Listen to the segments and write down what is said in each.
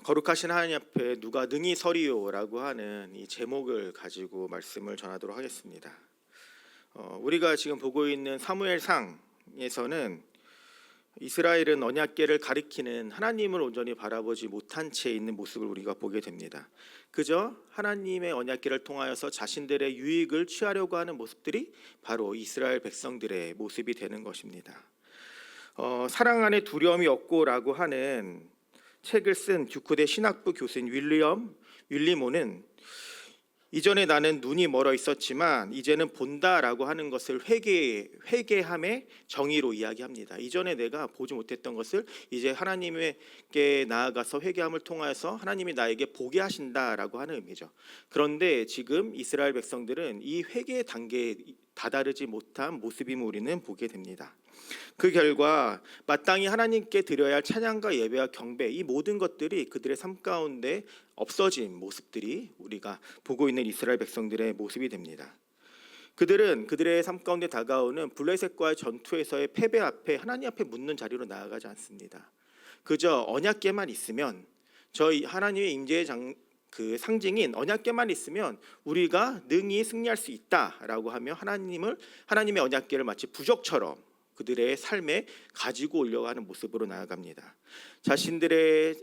거룩하신 하나님 앞에 누가 능히 서리요라고 하는 이 제목을 가지고 말씀을 전하도록 하겠습니다. 우리가 지금 보고 있는 사무엘상에서는 이스라엘은 언약궤를 가리키는 하나님을 온전히 바라보지 못한 채 있는 모습을 우리가 보게 됩니다. 그저 하나님의 언약궤를 통하여서 자신들의 유익을 취하려고 하는 모습들이 바로 이스라엘 백성들의 모습이 되는 것입니다. 사랑 안에 두려움이 없고라고 하는 책을 쓴 듀크대 신학부 교수인 윌리모는 이전에 나는 눈이 멀어 있었지만 이제는 본다라고 하는 것을 회개함의 정의로 이야기합니다. 이전에 내가 보지 못했던 것을 이제 하나님께 나아가서 회개함을 통하여서 하나님이 나에게 보게 하신다라고 하는 의미죠. 그런데 지금 이스라엘 백성들은 이 회개 단계에 다다르지 못한 모습임을 우리는 보게 됩니다. 그 결과 마땅히 하나님께 드려야 할 찬양과 예배와 경배, 이 모든 것들이 그들의 삶 가운데 없어진 모습들이 우리가 보고 있는 이스라엘 백성들의 모습이 됩니다. 그들은 그들의 삶 가운데 다가오는 블레셋과의 전투에서의 패배 앞에 하나님 앞에 묻는 자리로 나아가지 않습니다. 그저 언약궤만 있으면, 저희 하나님의 임재의 그 상징인 언약궤만 있으면 우리가 능히 승리할 수 있다라고 하며 하나님의 언약궤를 마치 부적처럼 그들의 삶에 가지고 오려고 하는 모습으로 나아갑니다. 자신들의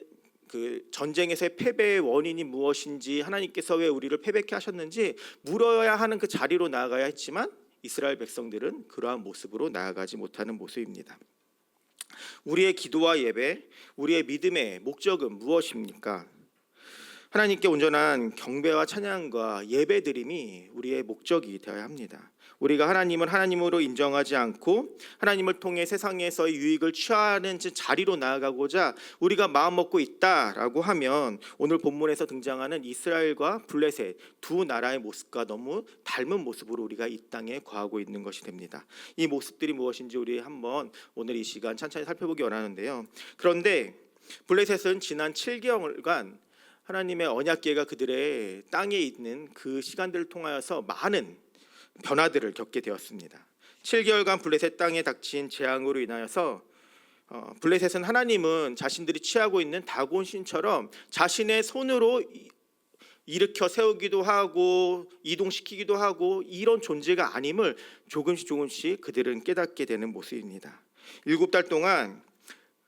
그 전쟁에서의 패배의 원인이 무엇인지, 하나님께서 왜 우리를 패배케 하셨는지 물어야 하는 그 자리로 나아가야 했지만 이스라엘 백성들은 그러한 모습으로 나아가지 못하는 모습입니다. 우리의 기도와 예배, 우리의 믿음의 목적은 무엇입니까? 하나님께 온전한 경배와 찬양과 예배드림이 우리의 목적이 되어야 합니다. 우리가 하나님을 하나님으로 인정하지 않고 하나님을 통해 세상에서의 유익을 취하는 자리로 나아가고자 우리가 마음먹고 있다라고 하면 오늘 본문에서 등장하는 이스라엘과 블레셋 두 나라의 모습과 너무 닮은 모습으로 우리가 이 땅에 거하고 있는 것이 됩니다. 이 모습들이 무엇인지 우리 한번 오늘 이 시간 천천히 살펴보기 원하는데요. 그런데 블레셋은 지난 7개월간 하나님의 언약궤가 그들의 땅에 있는 그 시간들을 통하여서 많은 변화들을 겪게 되었습니다. 7개월간 블레셋 땅에 닥친 재앙으로 인하여서 블레셋은 하나님은 자신들이 취하고 있는 다곤 신처럼 자신의 손으로 일으켜 세우기도 하고 이동시키기도 하고 이런 존재가 아님을 조금씩 그들은 깨닫게 되는 모습입니다. 7달 동안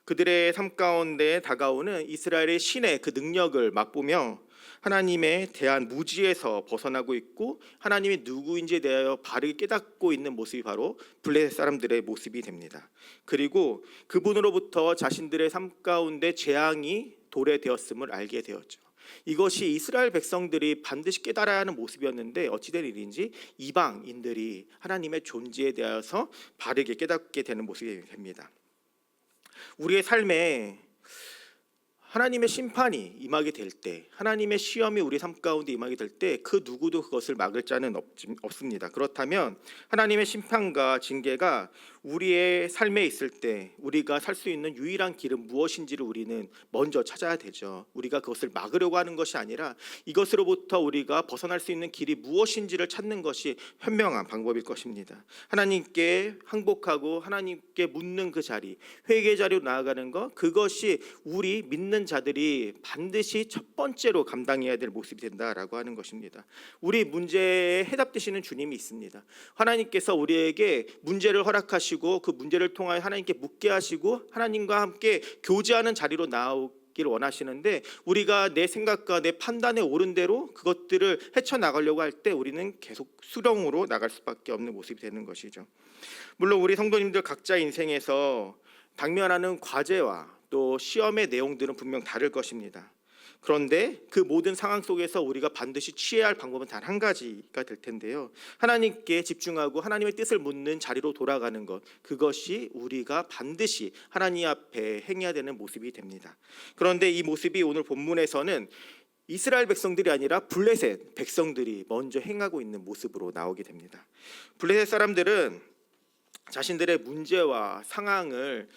그들의 삶 가운데 다가오는 이스라엘의 신의 그 능력을 맛보며 하나님에 대한 무지에서 벗어나고 있고 하나님이 누구인지에 대하여 바르게 깨닫고 있는 모습이 바로 블레셋 사람들의 모습이 됩니다. 그리고 그분으로부터 자신들의 삶 가운데 재앙이 도래되었음을 알게 되었죠. 이것이 이스라엘 백성들이 반드시 깨달아야 하는 모습이었는데 어찌된 일인지 이방인들이 하나님의 존재에 대해서 바르게 깨닫게 되는 모습이 됩니다. 우리의 삶에 하나님의 심판이 임하게 될 때, 하나님의 시험이 우리 삶 가운데 임하게 될 때 그 누구도 그것을 막을 자는 없습니다. 그렇다면 하나님의 심판과 징계가 우리의 삶에 있을 때 우리가 살 수 있는 유일한 길은 무엇인지를 우리는 먼저 찾아야 되죠. 우리가 그것을 막으려고 하는 것이 아니라 이것으로부터 우리가 벗어날 수 있는 길이 무엇인지를 찾는 것이 현명한 방법일 것입니다. 하나님께 항복하고 하나님께 묻는 그 자리, 회개 자리로 나아가는 것, 그것이 우리 믿는 자들이 반드시 첫 번째로 감당해야 될 모습이 된다라고 하는 것입니다. 우리 문제에 해답되시는 주님이 있습니다. 하나님께서 우리에게 문제를 허락하시고 그 문제를 통하여 하나님께 묻게 하시고 하나님과 함께 교제하는 자리로 나오기를 원하시는데 우리가 내 생각과 내 판단에 옳은 대로 그것들을 헤쳐나가려고 할 때 우리는 계속 수렁으로 나갈 수밖에 없는 모습이 되는 것이죠. 물론 우리 성도님들 각자 인생에서 당면하는 과제와 또 시험의 내용들은 분명 다를 것입니다. 그런데 그 모든 상황 속에서 우리가 반드시 취해야 할 방법은 단 한 가지가 될 텐데요. 하나님께 집중하고 하나님의 뜻을 묻는 자리로 돌아가는 것, 그것이 우리가 반드시 하나님 앞에 행해야 되는 모습이 됩니다. 그런데 이 모습이 오늘 본문에서는 이스라엘 백성들이 아니라 블레셋 백성들이 먼저 행하고 있는 모습으로 나오게 됩니다. 블레셋 사람들은 자신들의 문제와 상황을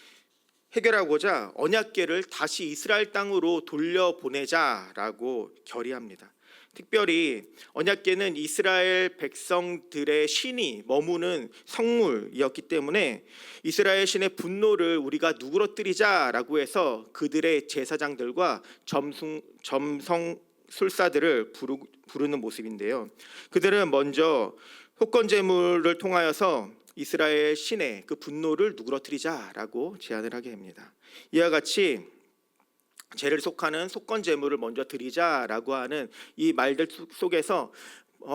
해결하고자 언약궤를 다시 이스라엘 땅으로 돌려보내자라고 결의합니다. 특별히 언약궤는 이스라엘 백성들의 신이 머무는 성물이었기 때문에 이스라엘 신의 분노를 우리가 누그러뜨리자라고 해서 그들의 제사장들과 점성술사들을 부르는 모습인데요. 그들은 먼저 속건제물을 통하여서 이스라엘 신의 그 분노를 누그러뜨리자라고 제안을 하게 됩니다. 이와 같이 죄를 속하는 속건제물을 먼저 드리자라고 하는 이 말들 속에서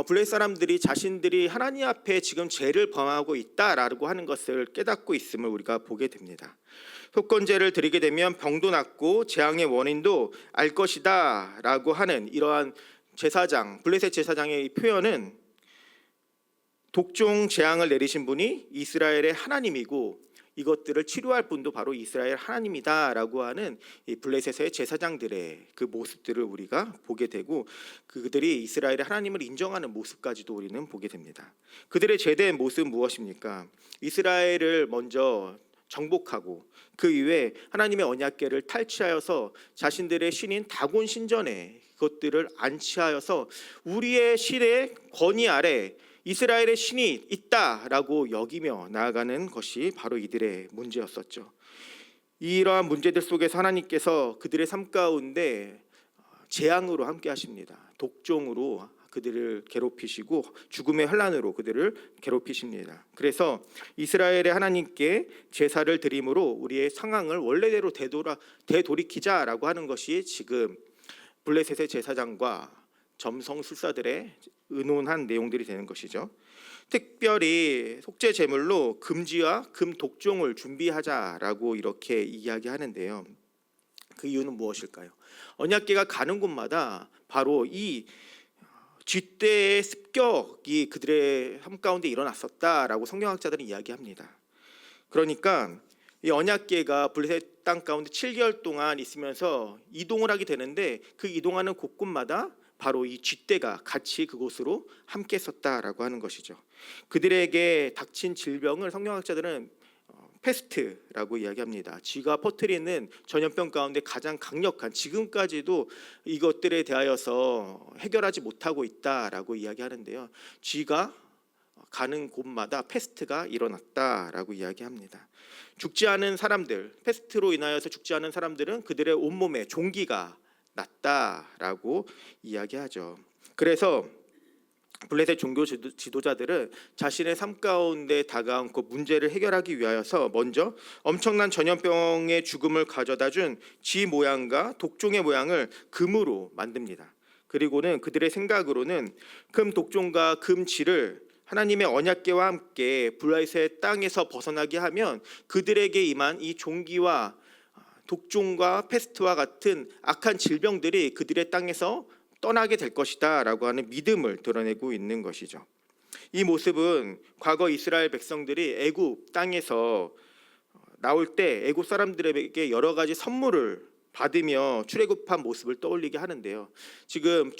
블레셋 사람들이 자신들이 하나님 앞에 지금 죄를 범하고 있다라고 하는 것을 깨닫고 있음을 우리가 보게 됩니다. 속건제를 드리게 되면 병도 낫고 재앙의 원인도 알 것이다라고 하는 이러한 제사장, 블레셋 제사장의 이 표현은 독종 재앙을 내리신 분이 이스라엘의 하나님이고 이것들을 치료할 분도 바로 이스라엘 하나님이다라고 하는 이 블레셋의 제사장들의 그 모습들을 우리가 보게 되고 그들이 이스라엘의 하나님을 인정하는 모습까지도 우리는 보게 됩니다. 그들의 제대한 모습은 무엇입니까? 이스라엘을 먼저 정복하고 그 이후에 하나님의 언약궤를 탈취하여서 자신들의 신인 다곤 신전에 그것들을 안치하여서 우리의 신의 권위 아래 이스라엘의 신이 있다라고 여기며 나아가는 것이 바로 이들의 문제였었죠. 이러한 문제들 속에서 하나님께서 그들의 삶 가운데 재앙으로 함께 하십니다. 독종으로 그들을 괴롭히시고 죽음의 환난으로 그들을 괴롭히십니다. 그래서 이스라엘의 하나님께 제사를 드림으로 우리의 상황을 원래대로 되돌이키자라고 하는 것이 지금 블레셋의 제사장과 점성술사들의 의논한 내용들이 되는 것이죠. 특별히 속죄 제물로 금지와 금 독종을 준비하자라고 이렇게 이야기하는데요. 그 이유는 무엇일까요? 언약궤가 가는 곳마다 바로 이 쥐떼의 습격이 그들의 삶 가운데 일어났었다라고 성경학자들은 이야기합니다. 그러니까 이 언약궤가 블레셋 땅 가운데 7개월 동안 있으면서 이동을 하게 되는데 그 이동하는 곳곳마다 바로 이 쥐떼가 같이 그곳으로 함께 섰다라고 하는 것이죠. 그들에게 닥친 질병을 성경학자들은 페스트라고 이야기합니다. 쥐가 퍼뜨리는 전염병 가운데 가장 강력한, 지금까지도 이것들에 대하여서 해결하지 못하고 있다라고 이야기하는데요. 쥐가 가는 곳마다 페스트가 일어났다라고 이야기합니다. 죽지 않은 사람들, 페스트로 인하여서 죽지 않은 사람들은 그들의 온몸에 종기가 났다라고 이야기하죠. 그래서 블레셋 종교 지도자들은 자신의 삶 가운데 다가온 그 문제를 해결하기 위하여서 먼저 엄청난 전염병의 죽음을 가져다 준 쥐 모양과 독종의 모양을 금으로 만듭니다. 그리고는 그들의 생각으로는 금 독종과 금 쥐를 하나님의 언약궤와 함께 블레셋의 땅에서 벗어나게 하면 그들에게 임한 이 종기와 독종과 페스트와 같은 악한 질병들이 그들의 땅에서 떠나게 될 것이다 라고 하는 믿음을 드러내고 있는 것이죠. 이 모습은 과거 이스라엘 백성들이 애굽 땅에서 나올 때 애굽 사람들에게 여러 가지 선물을 받으며 출애굽한 모습을 떠올리게 하는데요. 지금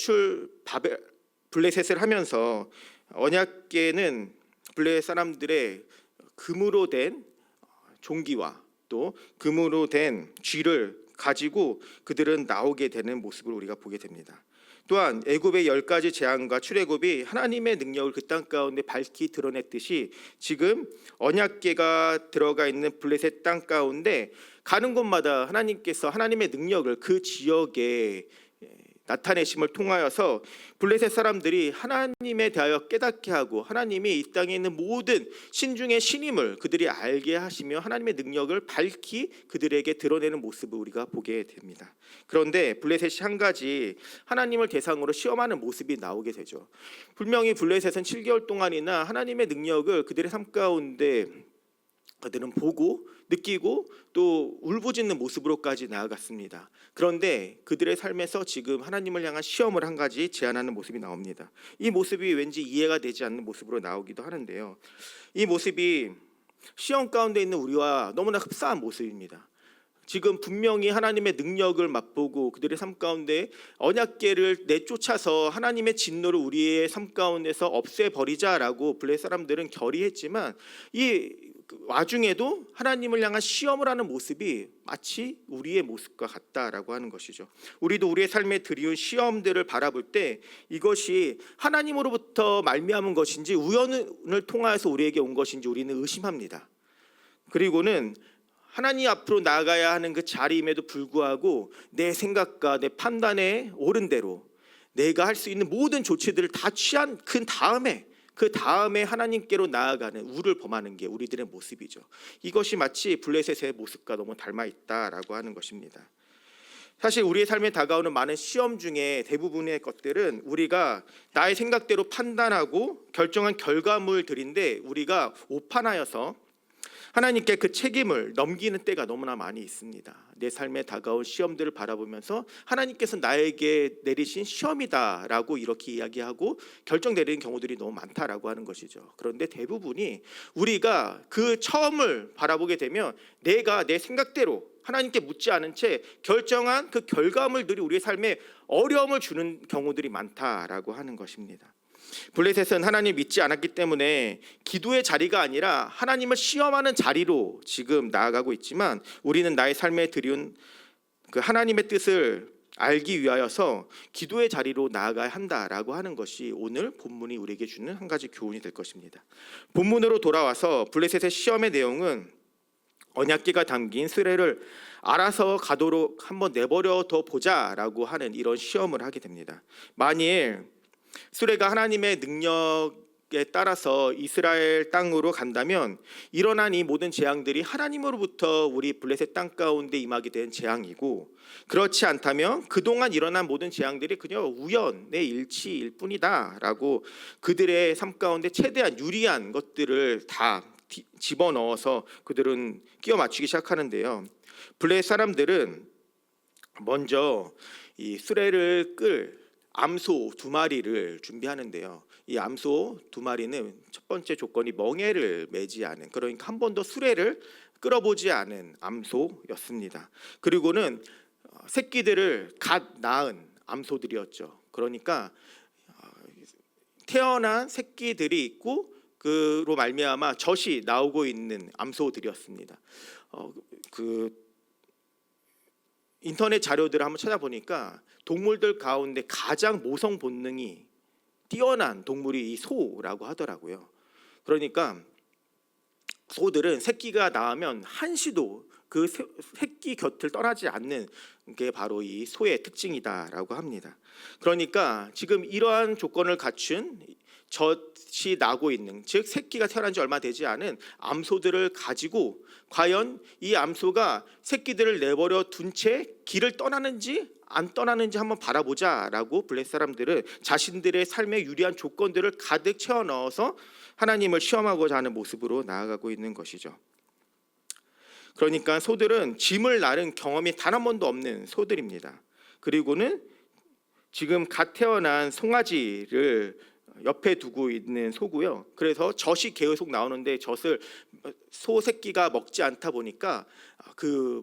블레셋을 하면서 언약궤는 블레셋 사람들의 금으로 된 종기와 또 금으로 된 쥐를 가지고 그들은 나오게 되는 모습을 우리가 보게 됩니다. 또한 애굽의 10가지 재앙과 출애굽이 하나님의 능력을 그 땅 가운데 밝히 드러냈듯이 지금 언약궤가 들어가 있는 블레셋 땅 가운데 가는 곳마다 하나님께서 하나님의 능력을 그 지역에 나타내심을 통하여서 블레셋 사람들이 하나님에 대하여 깨닫게 하고 하나님이 이 땅에 있는 모든 신 중의 신임을 그들이 알게 하시며 하나님의 능력을 밝히 그들에게 드러내는 모습을 우리가 보게 됩니다. 그런데 블레셋이 한 가지 하나님을 대상으로 시험하는 모습이 나오게 되죠. 분명히 블레셋은 7개월 동안이나 하나님의 능력을 그들의 삶 가운데 그들은 보고 느끼고 또 울부짖는 모습으로까지 나아갔습니다. 그런데 그들의 삶에서 지금 하나님을 향한 시험을 한 가지 제안하는 모습이 나옵니다. 이 모습이 왠지 이해가 되지 않는 모습으로 나오기도 하는데요. 이 모습이 시험 가운데 있는 우리와 너무나 흡사한 모습입니다. 지금 분명히 하나님의 능력을 맛보고 그들의 삶 가운데 언약궤를 내쫓아서 하나님의 진노를 우리의 삶 가운데서 없애버리자라고 블레셋 사람들은 결의했지만 이 그 와중에도 하나님을 향한 시험을 하는 모습이 마치 우리의 모습과 같다라고 하는 것이죠. 우리도 우리의 삶에 들이온 시험들을 바라볼 때 이것이 하나님으로부터 말미암은 것인지 우연을 통하여서 우리에게 온 것인지 우리는 의심합니다. 그리고는 하나님 앞으로 나아가야 하는 그 자리임에도 불구하고 내 생각과 내 판단에 옳은 대로 내가 할 수 있는 모든 조치들을 다 취한 그 다음에 하나님께로 나아가는 우를 범하는 게 우리들의 모습이죠. 이것이 마치 블레셋의 모습과 너무 닮아 있다라고 하는 것입니다. 사실 우리의 삶에 다가오는 많은 시험 중에 대부분의 것들은 우리가 나의 생각대로 판단하고 결정한 결과물들인데 우리가 오판하여서 하나님께 그 책임을 넘기는 때가 너무나 많이 있습니다. 내 삶에 다가온 시험들을 바라보면서 하나님께서 나에게 내리신 시험이다라고 이렇게 이야기하고 결정 내리는 경우들이 너무 많다라고 하는 것이죠. 그런데 대부분이 우리가 그 처음을 바라보게 되면 내가 내 생각대로 하나님께 묻지 않은 채 결정한 그 결과물들이 우리의 삶에 어려움을 주는 경우들이 많다라고 하는 것입니다. 블레셋은 하나님 믿지 않았기 때문에 기도의 자리가 아니라 하나님을 시험하는 자리로 지금 나아가고 있지만 우리는 나의 삶에 들여온 그 하나님의 뜻을 알기 위하여서 기도의 자리로 나아가야 한다라고 하는 것이 오늘 본문이 우리에게 주는 한 가지 교훈이 될 것입니다. 본문으로 돌아와서 블레셋의 시험의 내용은 언약궤가 담긴 수레를 알아서 가도록 한번 내버려 둬 보자라고 하는 이런 시험을 하게 됩니다. 만일 수레가 하나님의 능력에 따라서 이스라엘 땅으로 간다면 일어난 이 모든 재앙들이 하나님으로부터 우리 블레셋 땅 가운데 임하게 된 재앙이고, 그렇지 않다면 그동안 일어난 모든 재앙들이 그냥 우연의 일치일 뿐이다 라고 그들의 삶 가운데 최대한 유리한 것들을 다 집어넣어서 그들은 끼워 맞추기 시작하는데요. 블레셋 사람들은 먼저 이 수레를 끌 암소 2마리를 준비하는데요. 이 암소 2마리는 첫 번째 조건이 멍에를 매지 않은, 그러니까 한 번도 수레를 끌어보지 않은 암소였습니다. 그리고는 새끼들을 갓 낳은 암소들이었죠. 그러니까 태어난 새끼들이 있고 그로 말미암아 젖이 나오고 있는 암소들이었습니다. 인터넷 자료들을 한번 찾아보니까 동물들 가운데 가장 모성 본능이 뛰어난 동물이 이 소라고 하더라고요. 그러니까 소들은 새끼가 낳으면 한시도 그 새끼 곁을 떠나지 않는 게 바로 이 소의 특징이다라고 합니다. 그러니까 지금 이러한 조건을 갖춘 젖이 나고 있는, 즉 새끼가 태어난 지 얼마 되지 않은 암소들을 가지고 과연 이 암소가 새끼들을 내버려 둔 채 길을 떠나는지 안 떠나는지 한번 바라보자라고 블레셋 사람들은 자신들의 삶에 유리한 조건들을 가득 채워 넣어서 하나님을 시험하고자 하는 모습으로 나아가고 있는 것이죠. 그러니까 소들은 짐을 나른 경험이 단 한 번도 없는 소들입니다. 그리고는 지금 갓 태어난 송아지를 옆에 두고 있는 소고요. 그래서 젖이 계속 나오는데 젖을 소 새끼가 먹지 않다 보니까 그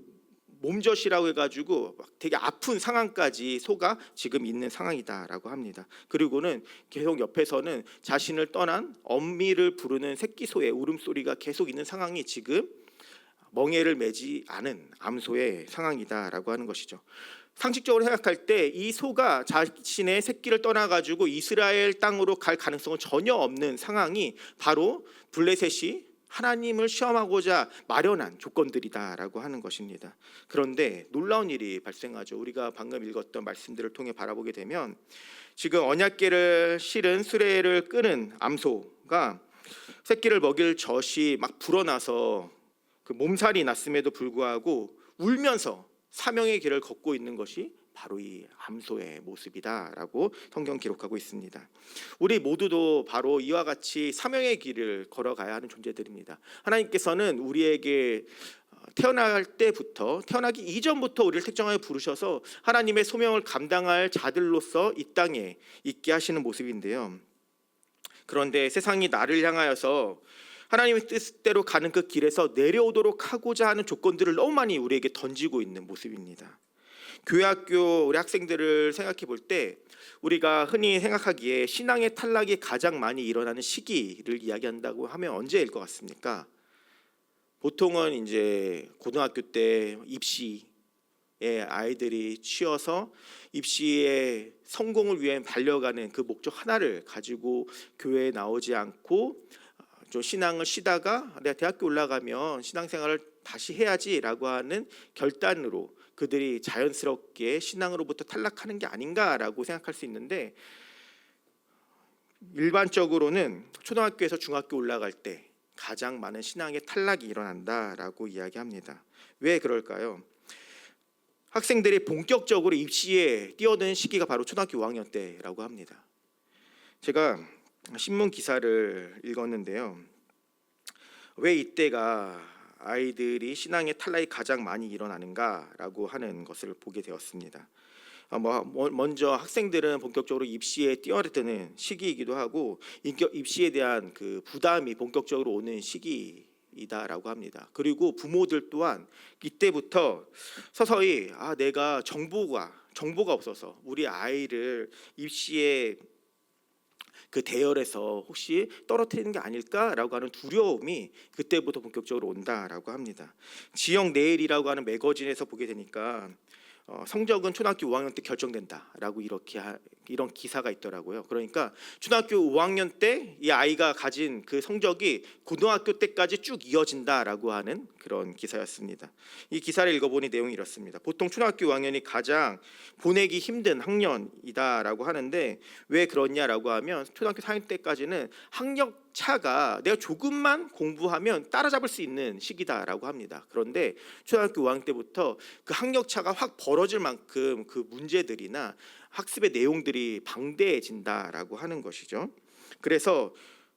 몸젖이라고 해가지고 되게 아픈 상황까지 소가 지금 있는 상황이다라고 합니다. 그리고는 계속 옆에서는 자신을 떠난 엄미를 부르는 새끼 소의 울음소리가 계속 있는 상황이 지금 멍에를 매지 않은 암소의 상황이다라고 하는 것이죠. 상식적으로 생각할 때 이 소가 자신의 새끼를 떠나가지고 이스라엘 땅으로 갈 가능성은 전혀 없는 상황이 바로 블레셋이 하나님을 시험하고자 마련한 조건들이다라고 하는 것입니다. 그런데 놀라운 일이 발생하죠. 우리가 방금 읽었던 말씀들을 통해 바라보게 되면 지금 언약궤를 실은 수레를 끄는 암소가 새끼를 먹일 젖이 막 불어나서 그 몸살이 났음에도 불구하고 울면서 사명의 길을 걷고 있는 것이 바로 이 암소의 모습이다라고 성경 기록하고 있습니다. 우리 모두도 바로 이와 같이 사명의 길을 걸어가야 하는 존재들입니다. 하나님께서는 우리에게 태어날 때부터, 태어나기 이전부터 우리를 특정하게 부르셔서 하나님의 소명을 감당할 자들로서 이 땅에 있게 하시는 모습인데요. 그런데 세상이 나를 향하여서 하나님의 뜻대로 가는 그 길에서 내려오도록 하고자 하는 조건들을 너무 많이 우리에게 던지고 있는 모습입니다. 교회 학교 우리 학생들을 생각해 볼 때 우리가 흔히 생각하기에 신앙의 탈락이 가장 많이 일어나는 시기를 이야기한다고 하면 언제일 것 같습니까? 보통은 이제 고등학교 때 입시에 아이들이 치여서 입시의 성공을 위해 달려가는 그 목적 하나를 가지고 교회에 나오지 않고 좀 신앙을 쉬다가 내가 대학교 올라가면 신앙생활을 다시 해야지라고 하는 결단으로 그들이 자연스럽게 신앙으로부터 탈락하는 게 아닌가라고 생각할 수 있는데, 일반적으로는 초등학교에서 중학교 올라갈 때 가장 많은 신앙의 탈락이 일어난다라고 이야기합니다. 왜 그럴까요? 학생들이 본격적으로 입시에 뛰어드는 시기가 바로 초등학교 5학년 때라고 합니다. 제가 신문 기사를 읽었는데요. 왜 이때가 아이들이 신앙의 탈락이 가장 많이 일어나는가라고 하는 것을 보게 되었습니다. 먼저 학생들은 본격적으로 입시에 뛰어드는 시기이기도 하고 입시에 대한 그 부담이 본격적으로 오는 시기이다라고 합니다. 그리고 부모들 또한 이때부터 서서히 내가 정보가 없어서 우리 아이를 입시에 그 대열에서 혹시 떨어뜨리는 게 아닐까라고 하는 두려움이 그때부터 본격적으로 온다라고 합니다. 지역 내일이라고 하는 매거진에서 보게 되니까 성적은 초등학교 5학년 때 결정된다라고 이런 기사가 있더라고요. 그러니까 초등학교 5학년 때 이 아이가 가진 그 성적이 고등학교 때까지 쭉 이어진다라고 하는 그런 기사였습니다. 이 기사를 읽어보니 내용이 이렇습니다. 보통 초등학교 5학년이 가장 보내기 힘든 학년이다라고 하는데 왜 그러냐라고 하면 초등학교 4학년 때까지는 학력 차가 내가 조금만 공부하면 따라잡을 수 있는 시기다라고 합니다. 그런데 초등학교 5학년 때부터 그 학력 차가 확 벌어질 만큼 그 문제들이나 학습의 내용들이 방대해진다라고 하는 것이죠. 그래서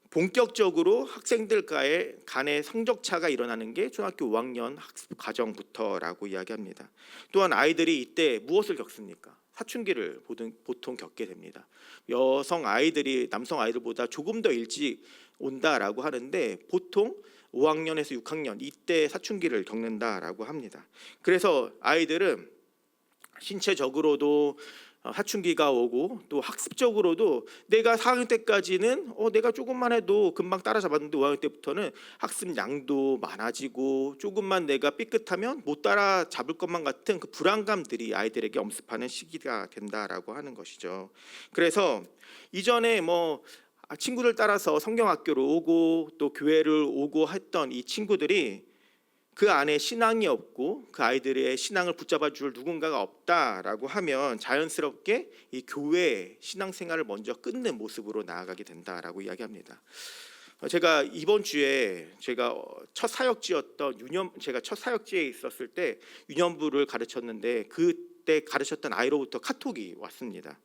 본격적으로 학생들 간의 성적 차가 일어나는 게 초등학교 5학년 학습 과정부터라고 이야기합니다. 또한 아이들이 이때 무엇을 겪습니까? 사춘기를 보통 겪게 됩니다. 여성 아이들이 남성 아이들보다 조금 더 일찍 온다라고 하는데 보통 5학년에서 6학년 이때 사춘기를 겪는다라고 합니다. 그래서 아이들은 신체적으로도 사춘기가 오고 또 학습적으로도 내가 4학년 때까지는 내가 조금만 해도 금방 따라잡았는데 5학년 때부터는 학습 양도 많아지고 조금만 내가 삐끗하면 못 따라잡을 것만 같은 그 불안감들이 아이들에게 엄습하는 시기가 된다라고 하는 것이죠. 그래서 이전에 친구들 따라서 성경학교를 오고 또 교회를 오고 했던 이 친구들이 그 안에 신앙이 없고 그 아이들의 신앙을 붙잡아 줄 누군가가 없다라고 하면 자연스럽게 이 교회 신앙생활을 먼저 끊는 모습으로 나아가게 된다라고 이야기합니다. 제가 이번 주에 제가 첫 사역지였던 제가 첫 사역지에 있었을 때 유년부를 가르쳤는데 그때 가르쳤던 아이로부터 카톡이 왔습니다.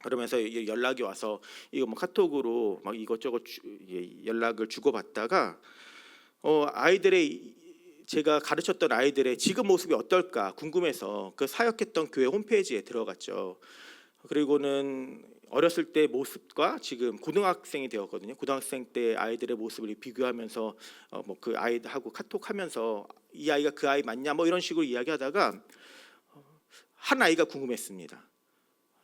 그러면서 연락이 와서 이거 카톡으로 막 이것저것 연락을 주고받다가 제가 가르쳤던 아이들의 지금 모습이 어떨까 궁금해서 그 사역했던 교회 홈페이지에 들어갔죠. 그리고는 어렸을 때 모습과 지금 고등학생이 되었거든요. 고등학생 때 아이들의 모습을 비교하면서 그 아이하고 카톡하면서 이 아이가 그 아이 맞냐 이런 식으로 이야기하다가 한 아이가 궁금했습니다.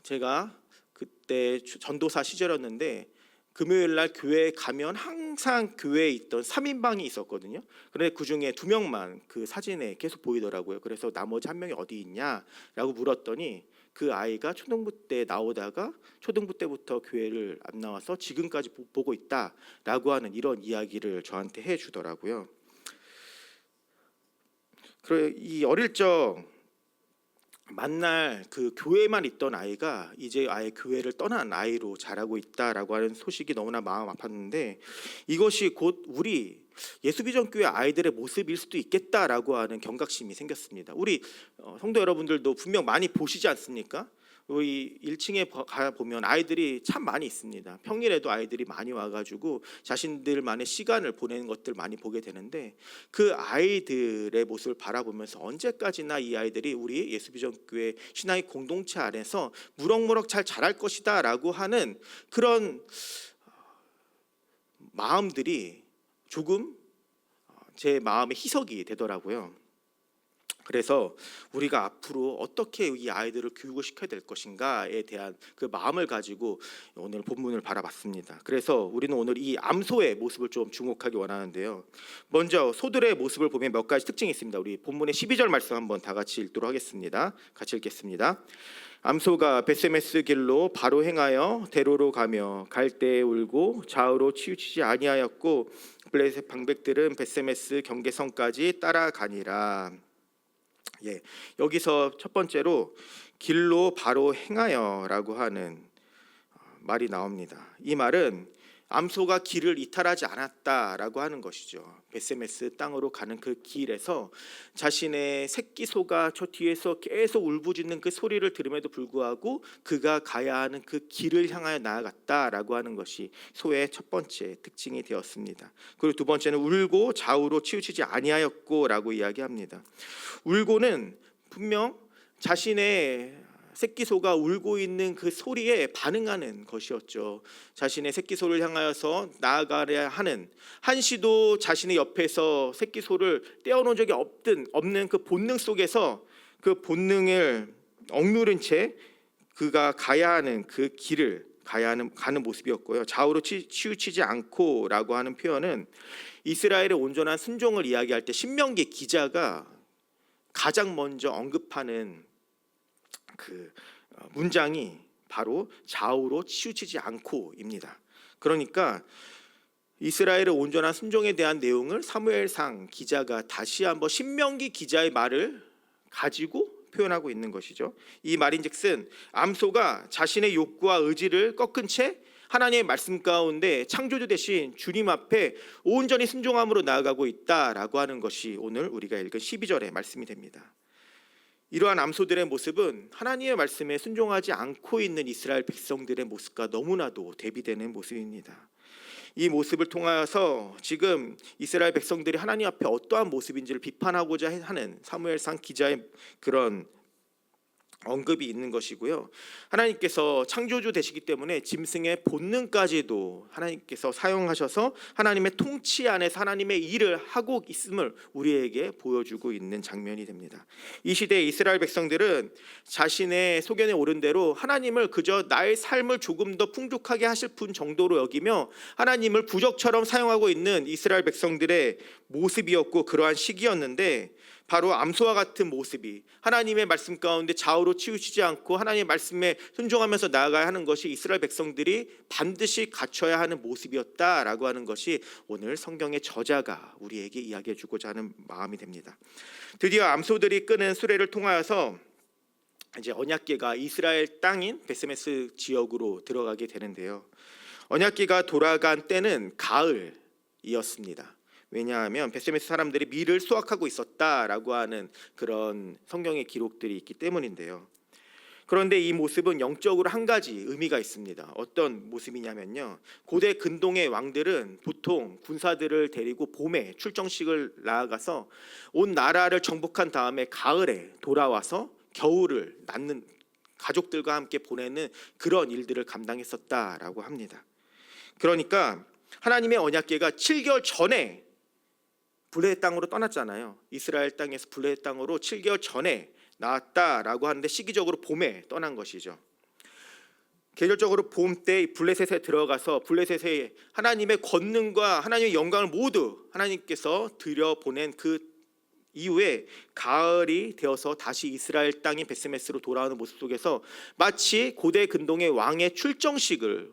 제가 그때 전도사 시절이었는데 금요일 날 교회에 가면 항상 교회에 있던 3인방이 있었거든요. 그런데 그중에 2명만 그 사진에 계속 보이더라고요. 그래서 나머지 1명이 어디 있냐라고 물었더니 그 아이가 초등부 때 나오다가 초등부 때부터 교회를 안 나와서 지금까지 보고 있다라고 하는 이런 이야기를 저한테 해주더라고요. 그래 이 어릴 적 만날 그 교회만 있던 아이가 이제 아예 교회를 떠난 아이로 자라고 있다라고 하는 소식이 너무나 마음 아팠는데, 이것이 곧 우리 예수비전교회 아이들의 모습일 수도 있겠다라고 하는 경각심이 생겼습니다. 우리 성도 여러분들도 분명 많이 보시지 않습니까? 우리 1층에 가보면 아이들이 참 많이 있습니다. 평일에도 아이들이 많이 와가지고 자신들만의 시간을 보내는 것들 많이 보게 되는데, 그 아이들의 모습을 바라보면서 언제까지나 이 아이들이 우리 예수비전교회 신앙의 공동체 안에서 무럭무럭 잘 자랄 것이다 라고 하는 그런 마음들이 조금 제 마음의 희석이 되더라고요. 그래서 우리가 앞으로 어떻게 이 아이들을 교육을 시켜야 될 것인가에 대한 그 마음을 가지고 오늘 본문을 바라봤습니다. 그래서 우리는 오늘 이 암소의 모습을 좀 주목하기 원하는데요. 먼저 소들의 모습을 보면 몇 가지 특징이 있습니다. 우리 본문의 12절 말씀 한번 다 같이 읽도록 하겠습니다. 같이 읽겠습니다. 암소가 벳세메스 길로 바로 행하여 대로로 가며 갈대에 울고 좌우로 치우치지 아니하였고 블레셋 방백들은 벳세메스 경계선까지 따라가니라. 여기서 첫 번째로 길로 바로 행하여라고 하는 말이 나옵니다. 이 말은 암소가 길을 이탈하지 않았다라고 하는 것이죠. 벳세메스 땅으로 가는 그 길에서 자신의 새끼 소가 저 뒤에서 계속 울부짖는 그 소리를 들음에도 불구하고 그가 가야 하는 그 길을 향하여 나아갔다라고 하는 것이 소의 첫 번째 특징이 되었습니다. 그리고 두 번째는 울고 좌우로 치우치지 아니하였고라고 이야기합니다. 울고는 분명 자신의 새끼 소가 울고 있는 그 소리에 반응하는 것이었죠. 자신의 새끼 소를 향하여서 나아가려 하는, 한시도 자신의 옆에서 새끼 소를 떼어놓은 적이 없는 그 본능 속에서 그 본능을 억누른 채 그가 가야 하는 그 길을 가는 모습이었고요. 좌우로 치우치지 않고라고 하는 표현은 이스라엘의 온전한 순종을 이야기할 때 신명기 기자가 가장 먼저 언급하는 그 문장이 바로 좌우로 치우치지 않고입니다. 그러니까 이스라엘의 온전한 순종에 대한 내용을 사무엘상 기자가 다시 한번 신명기 기자의 말을 가지고 표현하고 있는 것이죠. 이 말인즉슨 암소가 자신의 욕구와 의지를 꺾은 채 하나님의 말씀 가운데 창조주 대신 주님 앞에 온전히 순종함으로 나아가고 있다라고 하는 것이 오늘 우리가 읽은 12절의 말씀이 됩니다. 이러한 암소들의 모습은 하나님의 말씀에 순종하지 않고 있는 이스라엘 백성들의 모습과 너무나도 대비되는 모습입니다. 이 모습을 통하여서 지금 이스라엘 백성들이 하나님 앞에 어떠한 모습인지를 비판하고자 하는 사무엘상 기자의 그런 언급이 있는 것이고요. 하나님께서 창조주 되시기 때문에 짐승의 본능까지도 하나님께서 사용하셔서 하나님의 통치 안에서 하나님의 일을 하고 있음을 우리에게 보여주고 있는 장면이 됩니다. 이 시대의 이스라엘 백성들은 자신의 소견에 오른 대로 하나님을 그저 나의 삶을 조금 더 풍족하게 하실 분 정도로 여기며 하나님을 부적처럼 사용하고 있는 이스라엘 백성들의 모습이었고 그러한 시기였는데, 바로 암소와 같은 모습이 하나님의 말씀 가운데 좌우로 치우치지 않고 하나님의 말씀에 순종하면서 나아가야 하는 것이 이스라엘 백성들이 반드시 갖춰야 하는 모습이었다라고 하는 것이 오늘 성경의 저자가 우리에게 이야기해 주고자 하는 마음이 됩니다. 드디어 암소들이 끄는 수레를 통하여서 이제 언약궤가 이스라엘 땅인 벳세메스 지역으로 들어가게 되는데요. 언약궤가 돌아간 때는 가을이었습니다. 왜냐하면 벳세메스 사람들이 밀을 수확하고 있었다라고 하는 그런 성경의 기록들이 있기 때문인데요. 그런데 이 모습은 영적으로 한 가지 의미가 있습니다. 어떤 모습이냐면요, 고대 근동의 왕들은 보통 군사들을 데리고 봄에 출정식을 나아가서 온 나라를 정복한 다음에 가을에 돌아와서 겨울을 낳는 가족들과 함께 보내는 그런 일들을 감당했었다라고 합니다. 그러니까 하나님의 언약궤가 7개월 전에 블레셋 땅으로 떠났잖아요. 이스라엘 땅에서 블레셋 땅으로 7개월 전에 나왔다라고 하는데 시기적으로 봄에 떠난 것이죠. 계절적으로 봄 때 블레셋에 들어가서 블레셋에 하나님의 권능과 하나님의 영광을 모두 하나님께서 들여보낸 그 이후에 가을이 되어서 다시 이스라엘 땅인 벳세메스로 돌아오는 모습 속에서 마치 고대 근동의 왕의 출정식을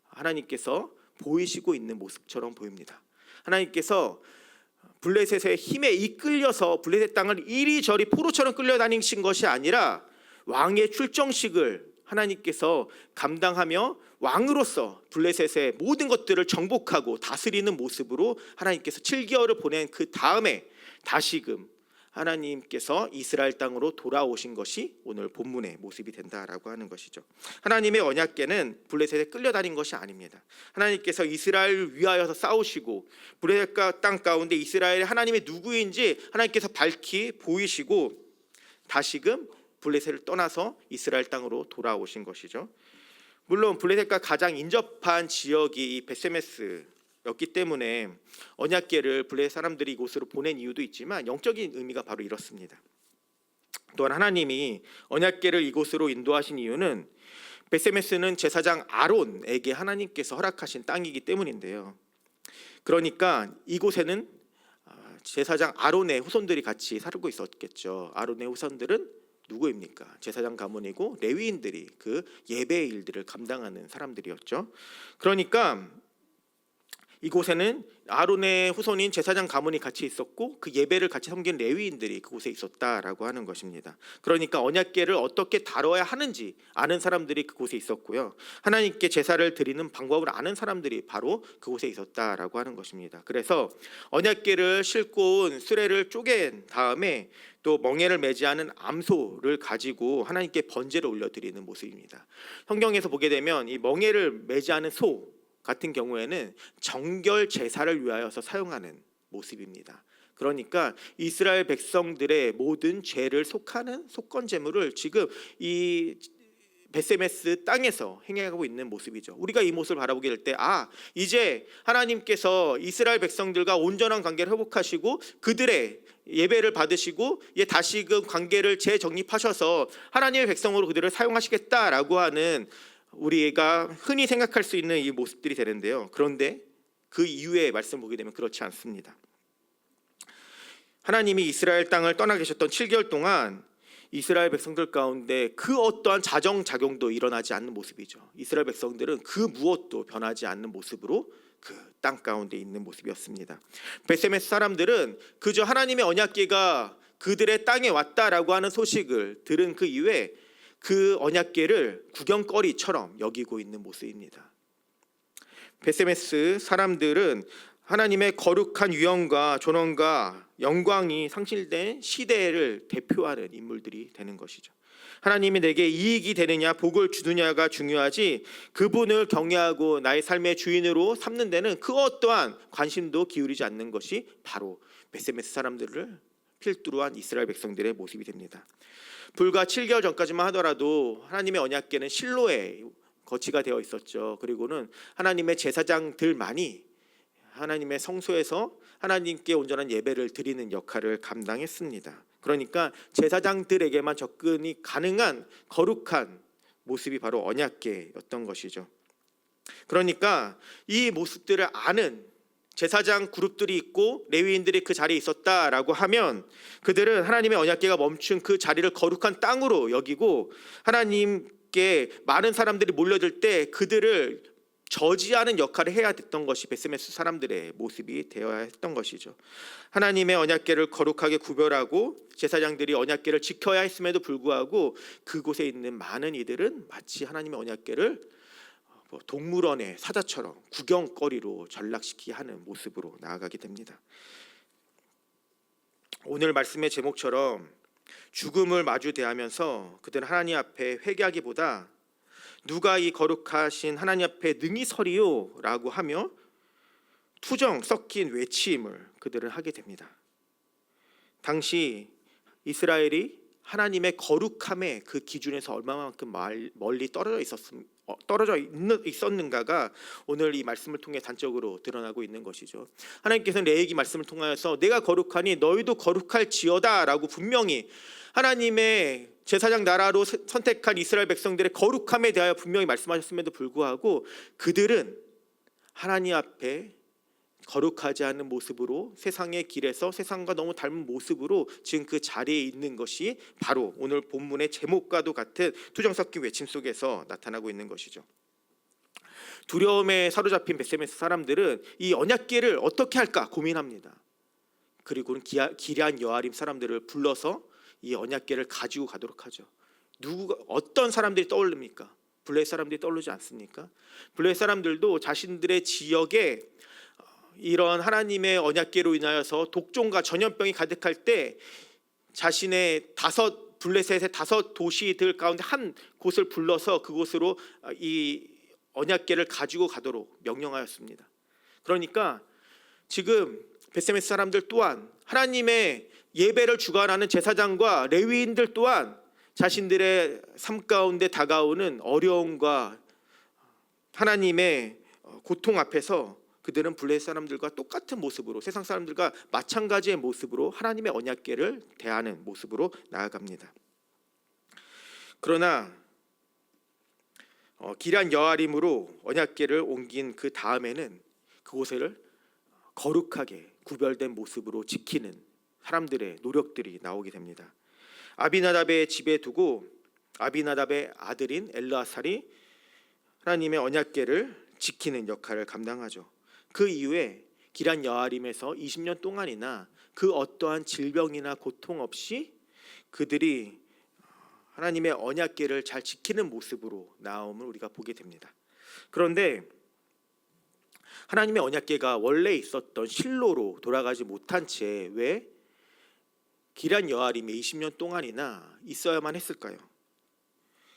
하나님께서 보이시고 있는 모습처럼 보입니다. 하나님께서 블레셋의 힘에 이끌려서 블레셋 땅을 이리저리 포로처럼 끌려다니신 것이 아니라 왕의 출정식을 하나님께서 감당하며 왕으로서 블레셋의 모든 것들을 정복하고 다스리는 모습으로 하나님께서 7개월을 보낸 그 다음에 다시금 하나님께서 이스라엘 땅으로 돌아오신 것이 오늘 본문의 모습이 된다라고 하는 것이죠. 하나님의 언약궤는 블레셋에 끌려다닌 것이 아닙니다. 하나님께서 이스라엘을 위하여서 싸우시고 블레셋 땅 가운데 이스라엘이 하나님의 누구인지 하나님께서 밝히 보이시고 다시금 블레셋을 떠나서 이스라엘 땅으로 돌아오신 것이죠. 물론 블레셋과 가장 인접한 지역이 이 벳세메스였기 때문에 언약궤를 블레셋 사람들이 이곳으로 보낸 이유도 있지만 영적인 의미가 바로 이렇습니다. 또한 하나님이 언약궤를 이곳으로 인도하신 이유는 베세메스는 제사장 아론에게 하나님께서 허락하신 땅이기 때문인데요. 그러니까 이곳에는 제사장 아론의 후손들이 같이 살고 있었겠죠. 아론의 후손들은 누구입니까? 제사장 가문이고 레위인들이 그 예배의 일들을 감당하는 사람들이었죠. 그러니까 이곳에는 아론의 후손인 제사장 가문이 같이 있었고 그 예배를 같이 섬긴 레위인들이 그곳에 있었다라고 하는 것입니다. 그러니까 언약궤를 어떻게 다뤄야 하는지 아는 사람들이 그곳에 있었고요. 하나님께 제사를 드리는 방법을 아는 사람들이 바로 그곳에 있었다라고 하는 것입니다. 그래서 언약궤를 싣고 온 수레를 쪼갠 다음에 또 멍에를 매지 않은 암소를 가지고 하나님께 번제를 올려드리는 모습입니다. 성경에서 보게 되면 이 멍에를 매지 않은 소 같은 경우에는 정결 제사를 위하여서 사용하는 모습입니다. 그러니까 이스라엘 백성들의 모든 죄를 속하는 속건 제물을 지금 이 베세메스 땅에서 행하고 있는 모습이죠. 우리가 이 모습을 바라보게 될 때 이제 하나님께서 이스라엘 백성들과 온전한 관계를 회복하시고 그들의 예배를 받으시고 다시금 관계를 재정립하셔서 하나님의 백성으로 그들을 사용하시겠다라고 하는 우리가 흔히 생각할 수 있는 이 모습들이 되는데요. 그런데 그 이후의 말씀 보게 되면 그렇지 않습니다. 하나님이 이스라엘 땅을 떠나 계셨던 7개월 동안 이스라엘 백성들 가운데 그 어떠한 자정작용도 일어나지 않는 모습이죠. 이스라엘 백성들은 그 무엇도 변하지 않는 모습으로 그 땅 가운데 있는 모습이었습니다. 베세메스 사람들은 그저 하나님의 언약궤가 그들의 땅에 왔다라고 하는 소식을 들은 그 이후에 그 언약궤를 구경거리처럼 여기고 있는 모습입니다. 베세메스 사람들은 하나님의 거룩한 위엄과 존엄과 영광이 상실된 시대를 대표하는 인물들이 되는 것이죠. 하나님이 내게 이익이 되느냐 복을 주느냐가 중요하지 그분을 경외하고 나의 삶의 주인으로 삼는 데는 그 어떠한 관심도 기울이지 않는 것이 바로 베세메스 사람들을 필두로 한 이스라엘 백성들의 모습이 됩니다. 불과 7개월 전까지만 하더라도 하나님의 언약궤는 실로에 거치가 되어 있었죠. 그리고는 하나님의 제사장들만이 하나님의 성소에서 하나님께 온전한 예배를 드리는 역할을 감당했습니다. 그러니까 제사장들에게만 접근이 가능한 거룩한 모습이 바로 언약궤였던 것이죠. 그러니까 이 모습들을 아는 제사장 그룹들이 있고 레위인들이 그 자리에 있었다라고 하면 그들은 하나님의 언약궤가 멈춘 그 자리를 거룩한 땅으로 여기고 하나님께 많은 사람들이 몰려들 때 그들을 저지하는 역할을 해야 됐던 것이 베세메스 사람들의 모습이 되어야 했던 것이죠. 하나님의 언약궤를 거룩하게 구별하고 제사장들이 언약궤를 지켜야 했음에도 불구하고 그곳에 있는 많은 이들은 마치 하나님의 언약궤를 동물원의 사자처럼 구경거리로 전락시키게 하는 모습으로 나아가게 됩니다. 오늘 말씀의 제목처럼 죽음을 마주대하면서 그들은 하나님 앞에 회개하기보다 누가 이 거룩하신 하나님 앞에 능히 서리요? 라고 하며 투정 섞인 외침을 그들은 하게 됩니다. 당시 이스라엘이 하나님의 거룩함의 그 기준에서 얼마만큼 멀리 떨어져 있었는가가 오늘 이 말씀을 통해 단적으로 드러나고 있는 것이죠. 하나님께서는 레위기 말씀을 통하여서 내가 거룩하니 너희도 거룩할지어다 라고 분명히 하나님의 제사장 나라로 선택한 이스라엘 백성들의 거룩함에 대하여 분명히 말씀하셨음에도 불구하고 그들은 하나님 앞에 거룩하지 않은 모습으로 세상의 길에서 세상과 너무 닮은 모습으로 지금 그 자리에 있는 것이 바로 오늘 본문의 제목과도 같은 투정 섞인 외침 속에서 나타나고 있는 것이죠. 두려움에 사로잡힌 베세메스 사람들은 이 언약궤를 어떻게 할까 고민합니다. 그리고는 기럇 여아림 사람들을 불러서 이 언약궤를 가지고 가도록 하죠. 어떤 사람들이 떠오릅니까? 블레셋 사람들이 떠오르지 않습니까? 블레셋 사람들도 자신들의 지역에 이런 하나님의 언약궤로 인하여서 독종과 전염병이 가득할 때 자신의 블레셋의 5 도시들 가운데 한 곳을 불러서 그곳으로 이 언약궤를 가지고 가도록 명령하였습니다. 그러니까 지금 베세메스 사람들 또한 하나님의 예배를 주관하는 제사장과 레위인들 또한 자신들의 삶 가운데 다가오는 어려움과 하나님의 고통 앞에서 그들은 블레셋 사람들과 똑같은 모습으로, 세상 사람들과 마찬가지의 모습으로 하나님의 언약궤를 대하는 모습으로 나아갑니다. 그러나 기럇 여아림으로 언약궤를 옮긴 그 다음에는 그곳을 거룩하게 구별된 모습으로 지키는 사람들의 노력들이 나오게 됩니다. 아비나답의 집에 두고 아비나답의 아들인 엘르아살이 하나님의 언약궤를 지키는 역할을 감당하죠. 그 이후에 기럇 여아림에서 20년 동안이나 그 어떠한 질병이나 고통 없이 그들이 하나님의 언약궤를 잘 지키는 모습으로 나옴을 우리가 보게 됩니다. 그런데 하나님의 언약궤가 원래 있었던 실로로 돌아가지 못한 채 왜 기럇 여아림에 20년 동안이나 있어야만 했을까요?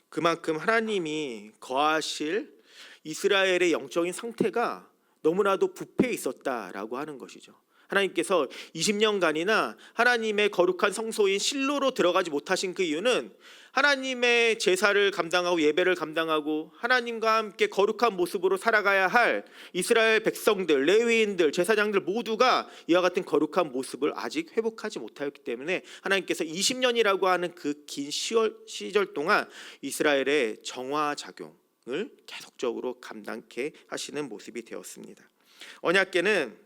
그만큼 하나님이 거하실 이스라엘의 영적인 상태가 너무나도 부패해 있었다라고 하는 것이죠. 하나님께서 20년간이나 하나님의 거룩한 성소인 실로로 들어가지 못하신 그 이유는 하나님의 제사를 감당하고 예배를 감당하고 하나님과 함께 거룩한 모습으로 살아가야 할 이스라엘 백성들, 레위인들, 제사장들 모두가 이와 같은 거룩한 모습을 아직 회복하지 못하였기 때문에 하나님께서 20년이라고 하는 그 긴 시절 동안 이스라엘의 정화 작용을 계속적으로 감당케 하시는 모습이 되었습니다. 언약궤는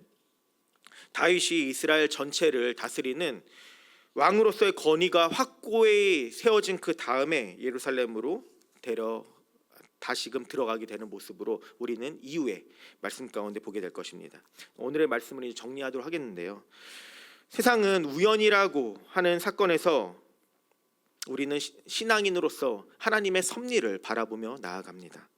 다윗이 이스라엘 전체를 다스리는 왕으로서의 권위가 확고히 세워진 그 다음에 예루살렘으로 다시금 들어가게 되는 모습으로 우리는 이후에 말씀 가운데 보게 될 것입니다. 오늘의 말씀을 이제 정리하도록 하겠는데요. 세상은 우연이라고 하는 사건에서 우리는 신앙인으로서 하나님의 섭리를 바라보며 나아갑니다.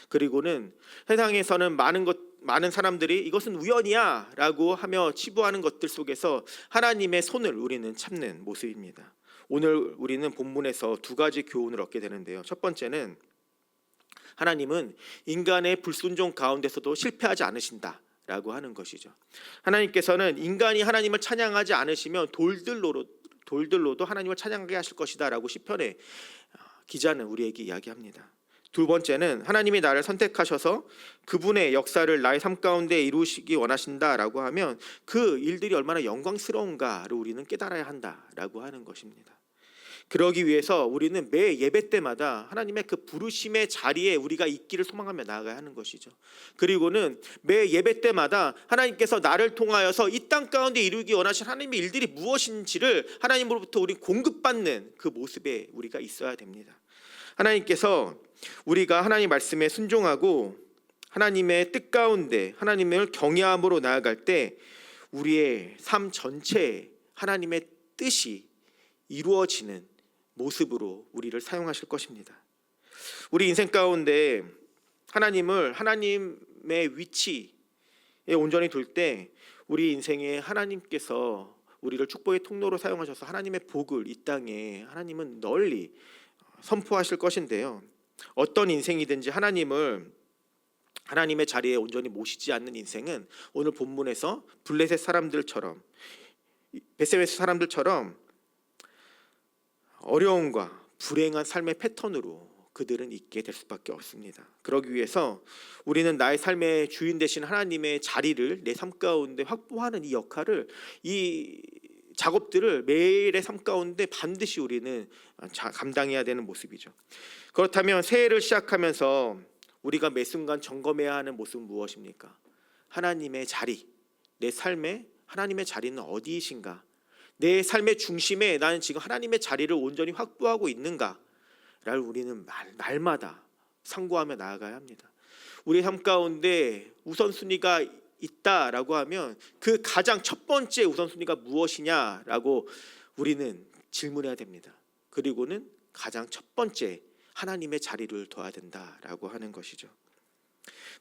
그리고는 세상에서는 많은 사람들이 이것은 우연이야 라고 하며 치부하는 것들 속에서 하나님의 손을 우리는 참는 모습입니다. 오늘 우리는 본문에서 두 가지 교훈을 얻게 되는데요. 첫 번째는 하나님은 인간의 불순종 가운데서도 실패하지 않으신다 라고 하는 것이죠. 하나님께서는 인간이 하나님을 찬양하지 않으시면 돌들로도 하나님을 찬양하게 하실 것이다 라고 시편의 기자는 우리에게 이야기합니다. 두 번째는 하나님이 나를 선택하셔서 그분의 역사를 나의 삶 가운데 이루시기 원하신다라고 하면 그 일들이 얼마나 영광스러운가를 우리는 깨달아야 한다라고 하는 것입니다. 그러기 위해서 우리는 매 예배 때마다 하나님의 그 부르심의 자리에 우리가 있기를 소망하며 나아가야 하는 것이죠. 그리고는 매 예배 때마다 하나님께서 나를 통하여서 이 땅 가운데 이루기 원하신 하나님의 일들이 무엇인지를 하나님으로부터 우리 공급받는 그 모습에 우리가 있어야 됩니다. 하나님께서 우리가 하나님 말씀에 순종하고 하나님의 뜻 가운데 하나님을 경외함으로 나아갈 때 우리의 삶 전체에 하나님의 뜻이 이루어지는 모습으로 우리를 사용하실 것입니다. 우리 인생 가운데 하나님의 위치에 온전히 둘 때 우리 인생에 하나님께서 우리를 축복의 통로로 사용하셔서 하나님의 복을 이 땅에 하나님은 널리 선포하실 것인데요. 어떤 인생이든지 하나님의 자리에 온전히 모시지 않는 인생은 오늘 본문에서 블레셋 사람들처럼 베세메스 사람들처럼 어려움과 불행한 삶의 패턴으로 그들은 있게 될 수밖에 없습니다. 그러기 위해서 우리는 나의 삶의 주인 되신 하나님의 자리를 내 삶 가운데 확보하는 이 역할을, 이 작업들을 매일의 삶 가운데 반드시 우리는 감당해야 되는 모습이죠. 그렇다면 새해를 시작하면서 우리가 매 순간 점검해야 하는 모습은 무엇입니까? 하나님의 자리, 내 삶에 하나님의 자리는 어디이신가? 내 삶의 중심에 나는 지금 하나님의 자리를 온전히 확보하고 있는가? 를 우리는 날마다 상고하며 나아가야 합니다. 우리의 삶 가운데 우선순위가 있다라고 하면 그 가장 첫 번째 우선순위가 무엇이냐라고 우리는 질문해야 됩니다. 그리고는 가장 첫 번째 하나님의 자리를 둬야 된다라고 하는 것이죠.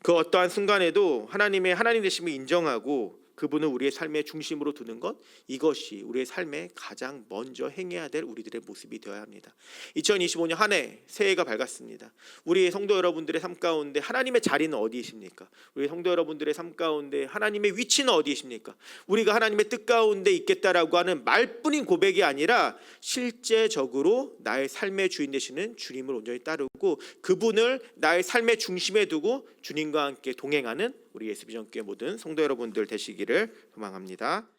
그 어떠한 순간에도 하나님 되심을 인정하고 그분을 우리의 삶의 중심으로 두는 것, 이것이 우리의 삶에 가장 먼저 행해야 될 우리들의 모습이 되어야 합니다. 2025년 한 해 새해가 밝았습니다. 우리 성도 여러분들의 삶 가운데 하나님의 자리는 어디이십니까? 우리 성도 여러분들의 삶 가운데 하나님의 위치는 어디이십니까? 우리가 하나님의 뜻 가운데 있겠다라고 하는 말뿐인 고백이 아니라 실제적으로 나의 삶의 주인 되시는 주님을 온전히 따르고 그분을 나의 삶의 중심에 두고 주님과 함께 동행하는 우리 SB전교회 모든 성도 여러분들 되시기를 소망합니다.